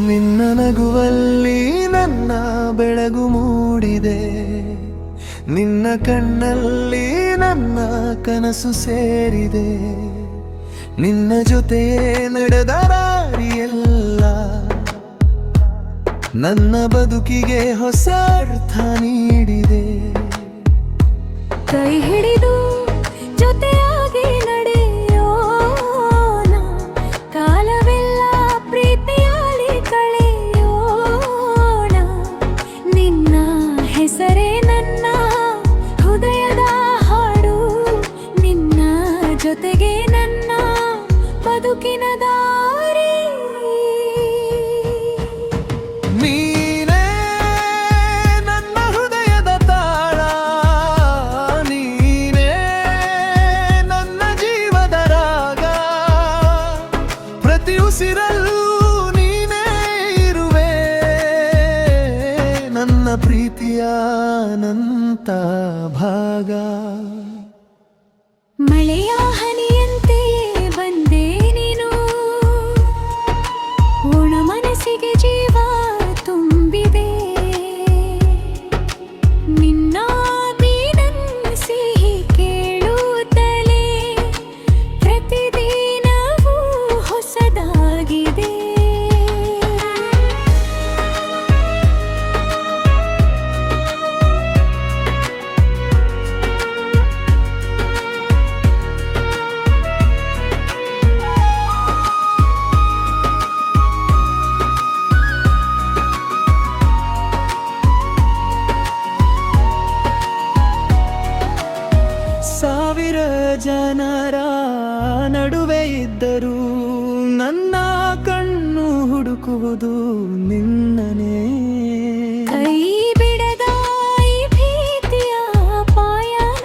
ನಿನ್ನ ನಗುವಲ್ಲಿ ನನ್ನ ಬೆಳಗು ಮೂಡಿದೆ, ನಿನ್ನ ಕಣ್ಣಲ್ಲಿ ನನ್ನ ಕನಸು ಸೇರಿದೆ. ನಿನ್ನ ಜೊತೆ ನಡೆದ ದಾರಿಯೆಲ್ಲ ನನ್ನ ಬದುಕಿಗೆ ಹೊಸ ಅರ್ಥ ನೀಡಿದೆ. ಕೈ ಹಿಡಿದು ಜೊತೆಯಾಗಿ ನಡೆಯೋಣ, ಕಾಲವೆಲ್ಲ ಪ್ರೀತಿಯಾಗಿ ಕಳೆಯೋಣ. ನಿನ್ನ ಹೆಸರೇ ನನ್ನ ಹೃದಯದ ಹಾಡು, ನಿನ್ನ ಜೊತೆಗೆ ನನ್ನ ಬದುಕಿನ ದಾರಿ. ನೀನೇ ನನ್ನ ಹೃದಯದ ತಾಳ, ನೀನೇ ನನ್ನ ಜೀವದ ರಾಗ. ಪ್ರತಿ ಉಸಿರಲ್ಲೂ ನೀನೇ ಇರುವೆ, ನನ್ನ ಪ್ರೀತಿಯ ಅನಂತ ಭಾಗ. ಮಳೆಯ ಹನಿಯಂತೆ ಬಂದೆ ನೀನು, ಒಣ ಮನಸ್ಸಿಗೆ ಜೀವ ತುಂಬಿದೆ. ನಿನ್ನ ನೀನನ್ನು ಸಿಹಿ ಕೇಳುತ್ತಲೇ ಪ್ರತಿದಿನವೂ ಹೊಸದಾಗಿದೆ. ಸಾವಿರ ಜನರ ನಡುವೆ ಇದ್ದರೂ ನನ್ನ ಕಣ್ಣು ಹುಡುಕುವುದು ನಿನ್ನನೇ. ಕೈ ಬಿಡದ ಈ ಭೀತಿಯ ಪಯಣ,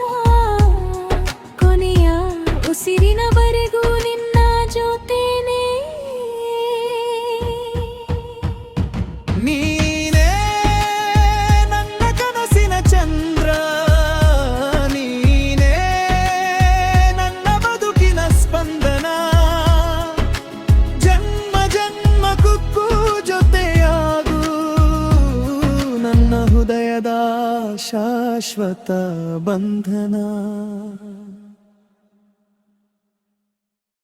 ಕೊನೆಯ ಉಸಿರಿನವರೆಗೂ ನಿನ್ನ ಜೊತೆನೇ. ನೀನೇ ನನ್ನ ಕನಸಿನ ಚಂದ್ರ, ನೀನೇ ನನ್ನ ಬದುಕಿನ ಸ್ಪಂದನ. ಜನ್ಮ ಜನ್ಮಕ್ಕೂ ಜೊತೆಯಾಗು, ನನ್ನ ಹೃದಯದ ಶಾಶ್ವತ ಬಂಧನ.